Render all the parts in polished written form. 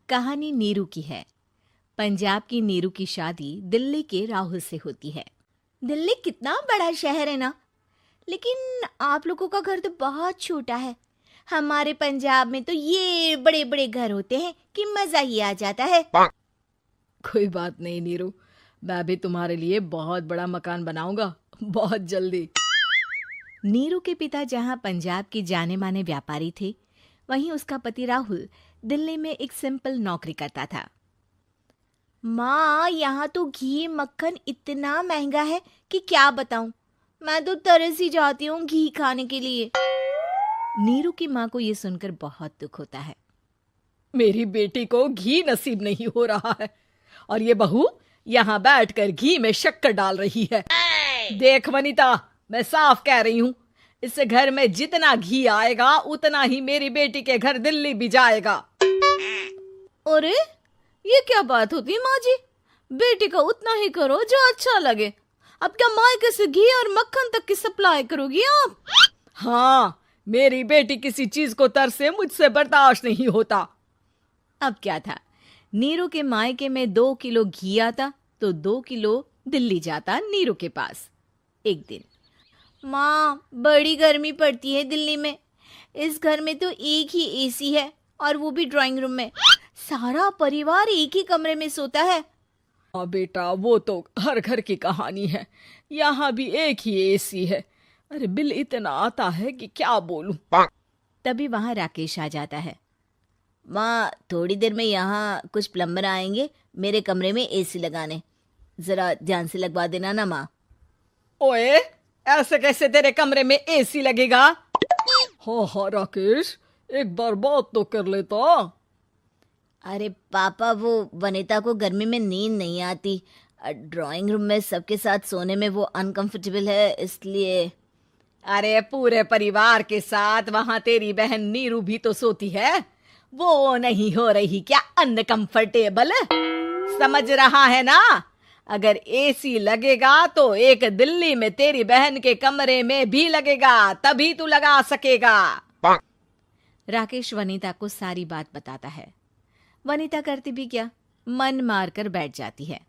कहानी नीरू की है। पंजाब की नीरू की शादी दिल्ली के राहुल से होती है। दिल्ली कितना बड़ा शहर है ना, लेकिन आप लोगों का घर तो बहुत छोटा है। हमारे पंजाब में तो ये बड़े बड़े घर होते हैं कि मजा ही आ जाता है। कोई बात नहीं नीरू, मैं भी तुम्हारे लिए बहुत बड़ा मकान बनाऊंगा बहुत जल्दी। नीरू के पिता जहाँ पंजाब के जाने माने व्यापारी थे, वहीं उसका पति राहुल दिल्ली में एक सिंपल नौकरी करता था। माँ, यहाँ तो घी मक्खन इतना महंगा है कि क्या बताऊं। मैं तो तरस ही जाती हूँ घी खाने के लिए। नीरू की माँ को ये सुनकर बहुत दुख होता है। मेरी बेटी को घी नसीब नहीं हो रहा है और ये बहू यहाँ बैठकर घी में शक्कर डाल रही है। देख वनिता, मैं साफ कह रही हूँ, इस घर में जितना घी आएगा उतना ही मेरी बेटी के घर दिल्ली भी जाएगा। अरे ये क्या बात होती है माँ जी? बेटी का उतना ही करो जो अच्छा लगे। अब क्या मायके से घी और मक्खन तक की सप्लाई करोगी आप? हाँ, मेरी बेटी किसी चीज को तरसे मुझसे बर्दाश्त नहीं होता। अब क्या था, नीरू के मायके में 2 किलो घी आता तो 2 किलो दिल्ली जाता नीरू के पास। एक दिन, माँ बड़ी गर्मी पड़ती है दिल्ली में। इस घर में तो एक ही एसी है और वो भी ड्राइंग रूम में। सारा परिवार एक ही कमरे में सोता है। हाँ बेटा, वो तो हर घर की कहानी है। यहाँ भी एक ही एसी है। अरे बिल इतना आता है कि क्या बोलूं। तभी वहां राकेश आ जाता है। माँ, थोड़ी देर में यहाँ कुछ प्लम्बर आएंगे मेरे कमरे में एसी लगाने। जरा ध्यान से लगवा देना ना माँ। ओए, ऐसे कैसे तेरे कमरे में एसी लगेगा? हाँ राकेश, एक बार बात तो कर लेता। अरे पापा, वो वनिता को गर्मी में नींद नहीं आती। ड्राइंग रूम में सबके साथ सोने में वो अनकंफर्टेबल है, इसलिए। अरे पूरे परिवार के साथ वहां तेरी बहन नीरू भी तो सोती है। वो नहीं हो रही क्या अनकंफर्टेबल? समझ रहा है ना? अगर एसी लगेगा तो एक दिल्ली में तेरी बहन के कमरे में भी लगेगा, तभी तू लगा सकेगा। राकेश वनिता को सारी बात बताता है। वनिता करती भी क्या, मन मार कर बैठ जाती है।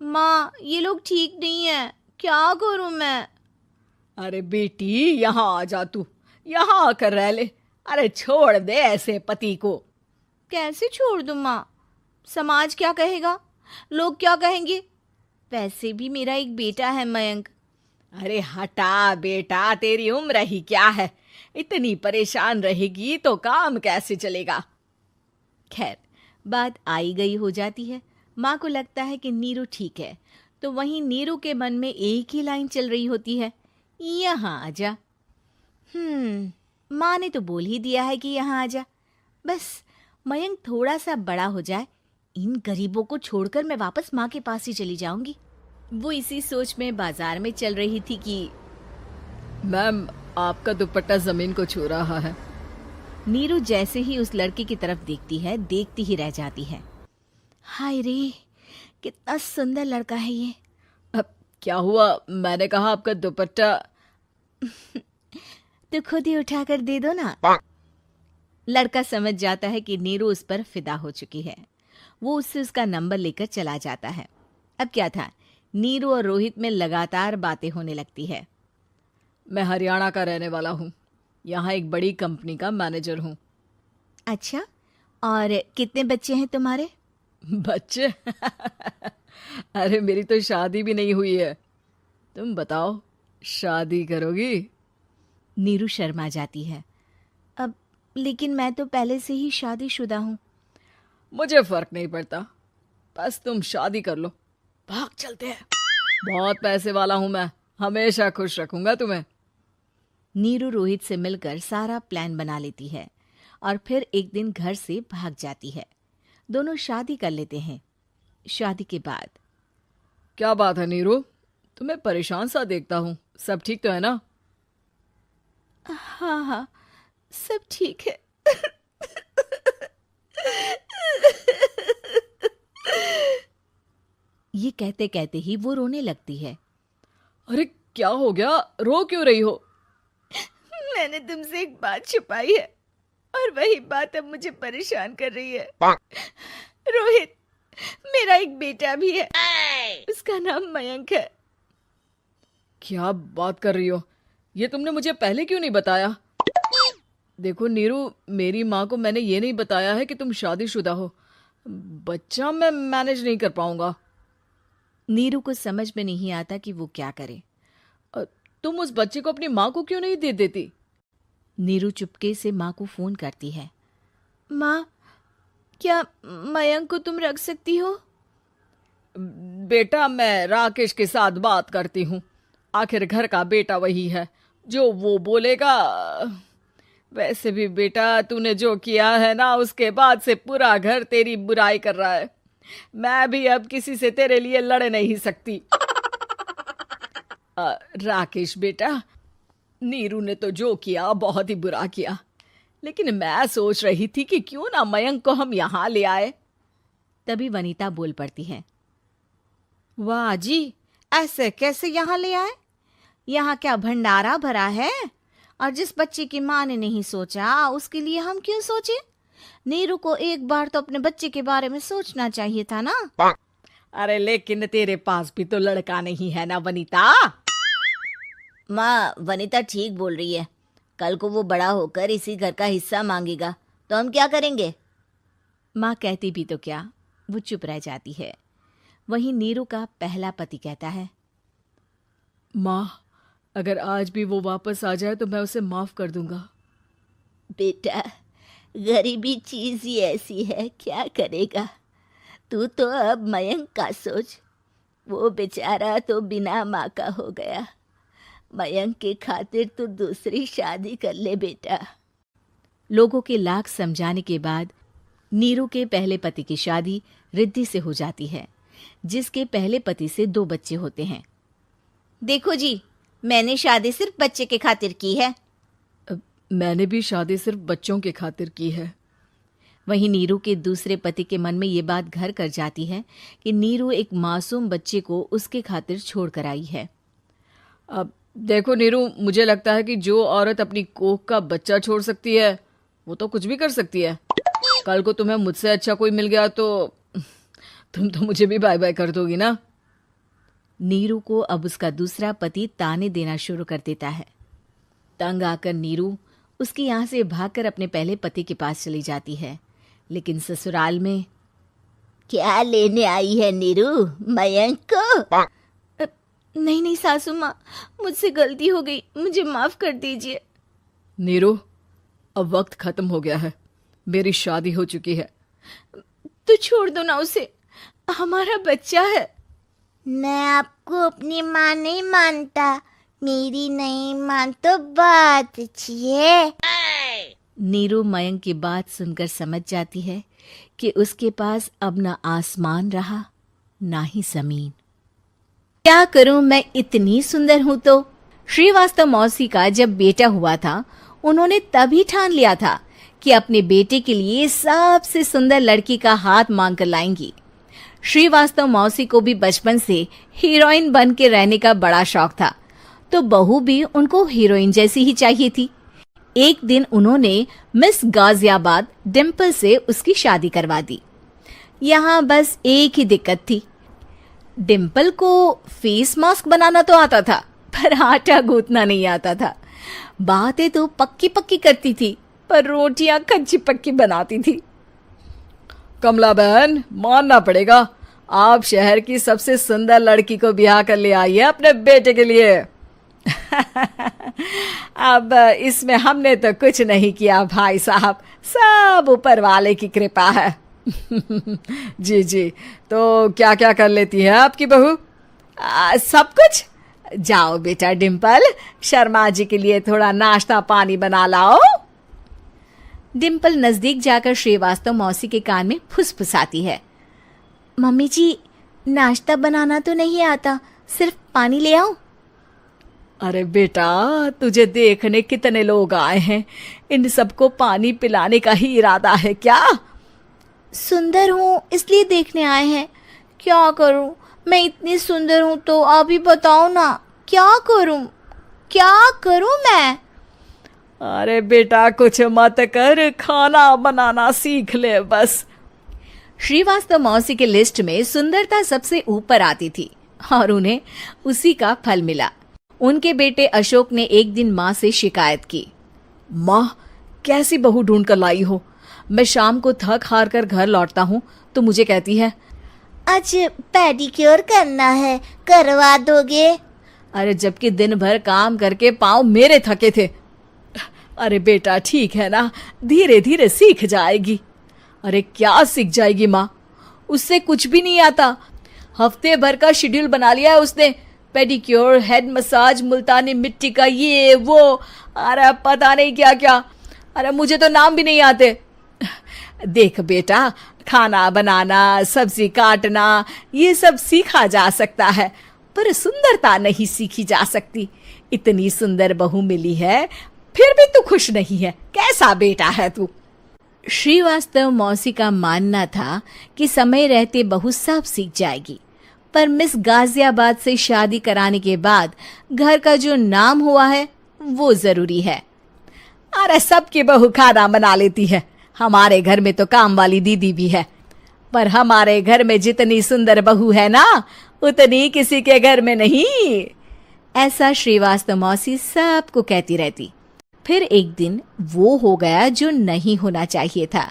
माँ, ये लोग ठीक नहीं है, क्या करूं मैं? अरे बेटी, यहाँ आ जा, तू यहाँ आकर रह ले। अरे छोड़ दे ऐसे पति को। कैसे छोड़ दूं माँ? समाज क्या कहेगा, लोग क्या कहेंगे? वैसे भी मेरा एक बेटा है मयंक। अरे हटा बेटा, तेरी उम्र ही क्या है? इतनी परेशान रहेगी तो काम कैसे चलेगा? खैर, बात आई गई हो जाती है। माँ को लगता है कि नीरू ठीक है, तो वहीं नीरू के मन में एक ही लाइन चल रही होती है, यहाँ आजा। माँ ने तो बोल ही दिया है कि यहाँ आजा। बस मयंक थोड़ा सा बड़ा हो जाए, इन गरीबों को छोड़कर मैं वापस माँ के पास ही चली जाऊंगी। वो इसी सोच में बाजार में चल रही थी कि मैम, आपका दुपट्टा जमीन को छू रहा है। नीरू जैसे ही उस लड़के की तरफ देखती है, देखती ही रह जाती है। हाय रे, कितना सुंदर लड़का है ये। अब क्या हुआ? मैंने कहा आपका दुपट्टा। तो खुद ही उठाकर दे दो ना। लड़का समझ जाता है कि नीरू उस पर फिदा हो चुकी है। वो उससे उसका नंबर लेकर चला जाता है। अब क्या था, नीरू और रोहित में लगातार बातें होने लगती है। मैं हरियाणा का रहने वाला हूँ, यहाँ एक बड़ी कंपनी का मैनेजर हूँ। अच्छा, और कितने बच्चे हैं तुम्हारे? बच्चे? अरे मेरी तो शादी भी नहीं हुई है। तुम बताओ, शादी करोगी? नीरू शर्मा जाती है। अब लेकिन मैं तो पहले से ही शादीशुदा हूँ। मुझे फर्क नहीं पड़ता, बस तुम शादी कर लो। भाग चलते हैं, बहुत पैसे वाला हूं मैं, हमेशा खुश रखूंगा तुम्हें। नीरू रोहित से मिलकर सारा प्लान बना लेती है और फिर एक दिन घर से भाग जाती है। दोनों शादी कर लेते हैं। शादी के बाद, क्या बात है नीरू, तुम्हें परेशान सा देखता हूँ, सब ठीक तो है ना? हाँ हाँ, सब ठीक है। ये कहते कहते ही वो रोने लगती है। अरे क्या हो गया, रो क्यों रही हो? मैंने तुमसे एक बात छुपाई है। और वही बात अब मुझे परेशान कर रही है। रोहित, मेरा एक बेटा भी है, उसका नाम मयंक है। क्या बात कर रही हो? ये तुमने मुझे पहले क्यों नहीं बताया? देखो नीरू, मेरी माँ को मैंने ये नहीं बताया है कि तुम शादीशुदा हो। बच्चा मैं मैनेज नहीं कर पाऊंगा। नीरू को समझ में नहीं आता कि वो क्या करे। तुम उस बच्चे को अपनी माँ को क्यों नहीं दे देती? नीरू चुपके से माँ को फोन करती है। माँ, क्या मयंक को तुम रख सकती हो? बेटा, मैं राकेश के साथ बात करती हूँ। आखिर घर का बेटा वही है, जो वो बोलेगा। वैसे भी बेटा, तूने जो किया है ना, उसके बाद से पूरा घर तेरी बुराई कर रहा है। मैं भी अब किसी से तेरे लिए लड़ नहीं सकती। राकेश बेटा, नीरू ने तो जो किया बहुत ही बुरा किया, लेकिन मैं सोच रही थी कि क्यों ना मयंक को हम यहाँ ले आए। तभी वनीता बोल पड़ती है। वाह जी, ऐसे कैसे यहाँ ले आए? यहाँ क्या भंडारा भरा है? और जिस बच्चे की माँ ने नहीं सोचा, उसके लिए हम क्यों सोचे? नीरू को एक बार तो अपने बच्चे के बारे में सोचना चाहिए था ना। अरे लेकिन तेरे पास भी तो लड़का नहीं है ना वनीता। माँ, वनीता ठीक बोल रही है। कल को वो बड़ा होकर इसी घर का हिस्सा मांगेगा तो हम क्या करेंगे? माँ कहती भी तो क्या, वो चुप रह जाती है। वहीं नीरू का पहला पति कहता है। माँ, अगर आज भी वो वापस आ जाए तो मैं उसे माफ कर दूंगा। बेटा, गरीबी चीज ही ऐसी है, क्या करेगा? तू तो अब मयंक का सोच। वो बेचारा तो बिना माँ का हो गया। मयंक के खातिर तू दूसरी शादी कर ले बेटा। लोगों के लाख समझाने के बाद नीरू के पहले पति की शादी रिद्धि से हो जाती है, जिसके पहले पति से 2 बच्चे होते हैं। देखो जी, मैंने शादी सिर्फ बच्चे के खातिर की है। मैंने भी शादी सिर्फ बच्चों के खातिर की है। वहीं नीरू के दूसरे पति के मन में ये बात घर कर जाती है कि नीरू एक मासूम बच्चे को उसके खातिर छोड़ कर आई है। अब देखो नीरू, मुझे लगता है कि जो औरत अपनी कोख का बच्चा छोड़ सकती है, वो तो कुछ भी कर सकती है। कल को तुम्हें मुझसे अच्छा कोई मिल गया तो तुम तो मुझे भी बाय बाय कर दोगी ना। नीरू को अब उसका दूसरा पति ताने देना शुरू कर देता है। तंग आकर नीरू उसके यहाँ से भागकर अपने पहले पति के पास चली जाती है, लेकिन ससुराल में क्या लेने आई है नीरू, मयंक को? नहीं नहीं सासू माँ, मुझसे गलती हो गई, मुझे माफ कर दीजिए। नीरू, अब वक्त खत्म हो गया है, मेरी शादी हो चुकी है। तो छोड़ दो ना उसे, हमारा बच्चा है। मैं आपको अपनी माँ नहीं मानता, मेरी नहीं मान तो बात अच्छी है। नीरू मयंक की बात सुनकर समझ जाती है कि उसके पास अब ना आसमान रहा ना ही जमीन। क्या करूं, मैं इतनी सुंदर हूं तो? श्रीवास्तव मौसी का जब बेटा हुआ था, उन्होंने तभी ठान लिया था कि अपने बेटे के लिए सबसे सुंदर लड़की का हाथ मांग कर लाएंगी। श्रीवास्तव मौसी को भी बचपन से हीरोइन बन के रहने का बड़ा शौक था, तो बहू भी उनको हीरोइन जैसी ही चाहिए थी। एक दिन उन्होंने मिस गाजियाबाद डिम्पल से उसकी शादी करवा दी। यहाँ बस एक ही दिक्कत थी, डिम्पल को फेस मास्क बनाना तो आता था, पर आटा गूंथना नहीं आता था। बातें तो पक्की पक्की करती थी, पर रोटियां कच्ची पक्की बनाती थी। कमला बहन, मानना पड़ेगा, आप शहर की सबसे सुंदर लड़की को ब्याह कर ले आई है अपने बेटे के लिए। अब इसमें हमने तो कुछ नहीं किया भाई साहब, सब ऊपर वाले की कृपा है। जी जी, तो क्या क्या कर लेती है आपकी बहू? सब कुछ। जाओ बेटा डिम्पल, शर्मा जी के लिए थोड़ा नाश्ता पानी बना लाओ। डिम्पल नजदीक जाकर श्रीवास्तव मौसी के कान में फुसफुसाती है। मम्मी जी, नाश्ता बनाना तो नहीं आता, सिर्फ पानी ले आओ। अरे बेटा, तुझे देखने कितने लोग आए हैं, इन सबको पानी पिलाने का ही इरादा है क्या? सुंदर हूँ इसलिए देखने आए हैं। क्या करूँ, मैं इतनी सुंदर हूँ तो आप ही बताओ ना, क्या करूँ मैं? अरे बेटा कुछ मत कर, खाना बनाना सीख ले बस। श्रीवास्तव मौसी के लिस्ट में सुंदरता सबसे ऊपर आती थी और उन्हें उसी का फल मिला। उनके बेटे अशोक ने एक दिन माँ से शिकायत की। माँ, कैसी बहू ढूंढ कर लाई हो? मैं शाम को थक हार कर घर लौटता हूँ तो मुझे कहती है, आज पेडिक्योर करना है, करवा दोगे? अरे जबकि दिन भर काम करके पाँव मेरे थके थे। अरे बेटा ठीक है ना, धीरे धीरे सीख जाएगी। अरे क्या सीख जाएगी माँ, उससे कुछ भी नहीं आता। हफ्ते भर का शेड्यूल बना लिया है उसने, पेडिक्योर, हेड मसाज, मुल्तानी मिट्टी का ये वो, अरे पता नहीं क्या क्या। अरे मुझे तो नाम भी नहीं आते। देख बेटा, खाना बनाना, सब्जी काटना, ये सब सीखा जा सकता है, पर सुंदरता नहीं सीखी जा सकती। इतनी सुंदर बहू मिली है, फिर भी तू खुश नहीं है। कैसा बेटा है तू? श्रीवास्तव मौसी का मानना था कि समय रहते बहू सब सीख जाएगी, पर मिस गाजियाबाद से शादी कराने के बाद घर का जो नाम हुआ है वो जरूरी है। अरे सबकी बहू खाना बना लेती है, हमारे घर में तो काम वाली दीदी भी है, पर हमारे घर में जितनी सुंदर बहू है ना, उतनी किसी के घर में नहीं। ऐसा श्रीवास्तव मौसी सबको कहती रहती। फिर एक दिन वो हो गया जो नहीं होना चाहिए था।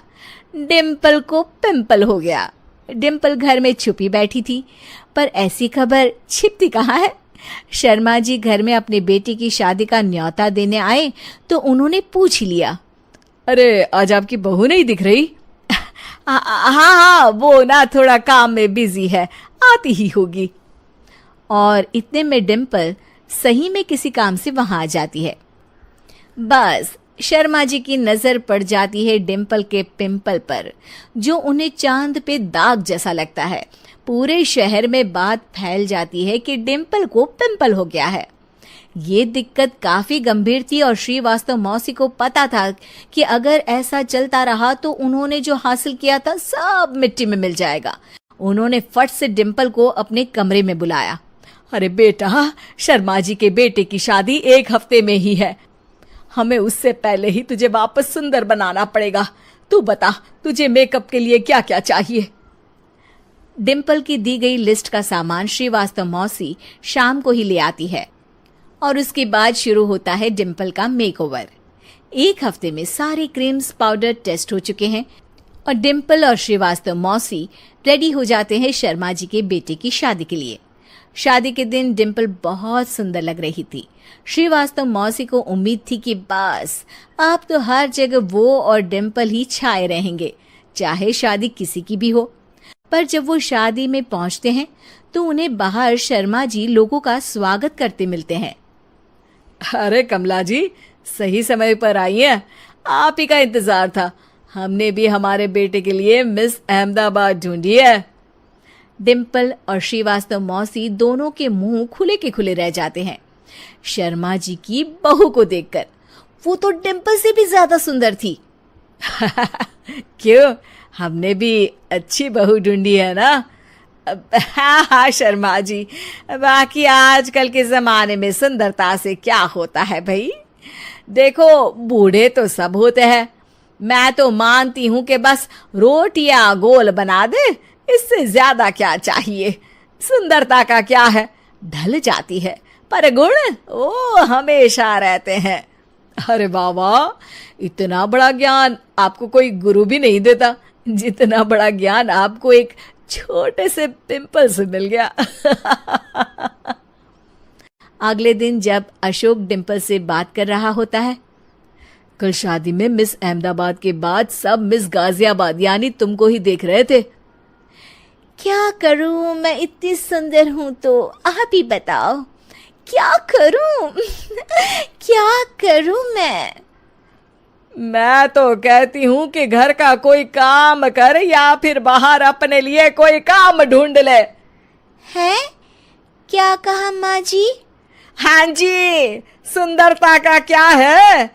डिम्पल को पिंपल हो गया। डिम्पल घर में छुपी बैठी थी, पर ऐसी खबर छिपती कहाँ है। शर्मा जी घर में अपने बेटी की शादी का न्योता देने आए तो उन्होंने पूछ लिया, अरे आज आपकी बहू नहीं दिख रही? हाँ, वो ना थोड़ा काम में बिजी है, आती ही होगी। और इतने में डिम्पल सही में किसी काम से वहां आ जाती है। बस शर्मा जी की नजर पड़ जाती है डिम्पल के पिंपल पर, जो उन्हें चांद पे दाग जैसा लगता है। पूरे शहर में बात फैल जाती है कि डिम्पल को पिंपल हो गया है। ये दिक्कत काफी गंभीर थी और श्रीवास्तव मौसी को पता था कि अगर ऐसा चलता रहा तो उन्होंने जो हासिल किया था सब मिट्टी में मिल जाएगा। उन्होंने फट से डिम्पल को अपने कमरे में बुलाया। अरे बेटा, शर्मा जी के बेटे की शादी 1 हफ्ते में ही है, हमें उससे पहले ही तुझे वापस सुंदर बनाना पड़ेगा। तू बता, तुझे मेकअप के लिए क्या क्या चाहिए? डिम्पल की दी गई लिस्ट का सामान श्रीवास्तव मौसी शाम को ही ले आती है और उसके बाद शुरू होता है डिम्पल का मेकओवर। 1 हफ्ते में सारे क्रीम्स पाउडर टेस्ट हो चुके हैं और डिम्पल और श्रीवास्तव मौसी रेडी हो जाते हैं शर्मा जी के बेटे की शादी के लिए। शादी के दिन डिम्पल बहुत सुंदर लग रही थी। श्रीवास्तव मौसी को उम्मीद थी कि बस अब तो हर जगह वो और डिम्पल ही छाए रहेंगे, चाहे शादी किसी की भी हो। पर जब वो शादी में पहुंचते हैं तो उन्हें बाहर शर्मा जी लोगों का स्वागत करते मिलते हैं। अरे कमला जी, सही समय पर आई हैं, आप ही का इंतजार था। हमने भी हमारे बेटे के लिए मिस अहमदाबाद ढूंढी है। डिम्पल और श्रीवास्तव मौसी दोनों के मुंह खुले के खुले रह जाते हैं शर्मा जी की बहू को देखकर। वो तो डिम्पल से भी ज्यादा सुंदर थी। क्यों, हमने भी अच्छी बहू ढूंढी है ना? हाँ शर्मा जी, बाकी आजकल के जमाने में सुंदरता से क्या होता है भाई। देखो, बूढ़े तो सब होते हैं, मैं तो मानती हूँ कि बस रोटियां गोल बना दे, इससे ज्यादा क्या चाहिए। सुंदरता का क्या है, ढल जाती है, पर गुण वो हमेशा रहते हैं। अरे बाबा, इतना बड़ा ज्ञान आपको कोई गुरु भी नहीं देता, जितना बड़ा ज्ञान आपको एक छोटे से पिंपल से मिल गया। अगले दिन जब अशोक डिम्पल से बात कर रहा होता है, कल शादी में मिस अहमदाबाद के बाद सब मिस गाजियाबाद यानी तुमको ही देख रहे थे। क्या करूं, मैं इतनी सुंदर हूं तो आप ही बताओ, क्या करूं? क्या करूं मैं तो कहती हूँ कि घर का कोई काम कर या फिर बाहर अपने लिए कोई काम ढूंढ ले। है? क्या कहा माँ जी? हाँ जी, सुंदरता का क्या है?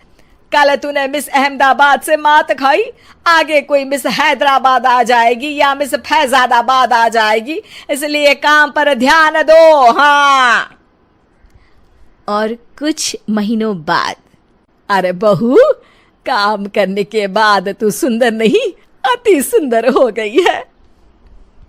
कल तूने मिस अहमदाबाद से मात खाई, आगे कोई मिस हैदराबाद आ जाएगी या मिस फैजादाबाद आ जाएगी, इसलिए काम पर ध्यान दो। हाँ। और कुछ महीनों बाद अरे बहू, काम करने के बाद तू सुंदर नहीं, अति सुंदर हो गई है।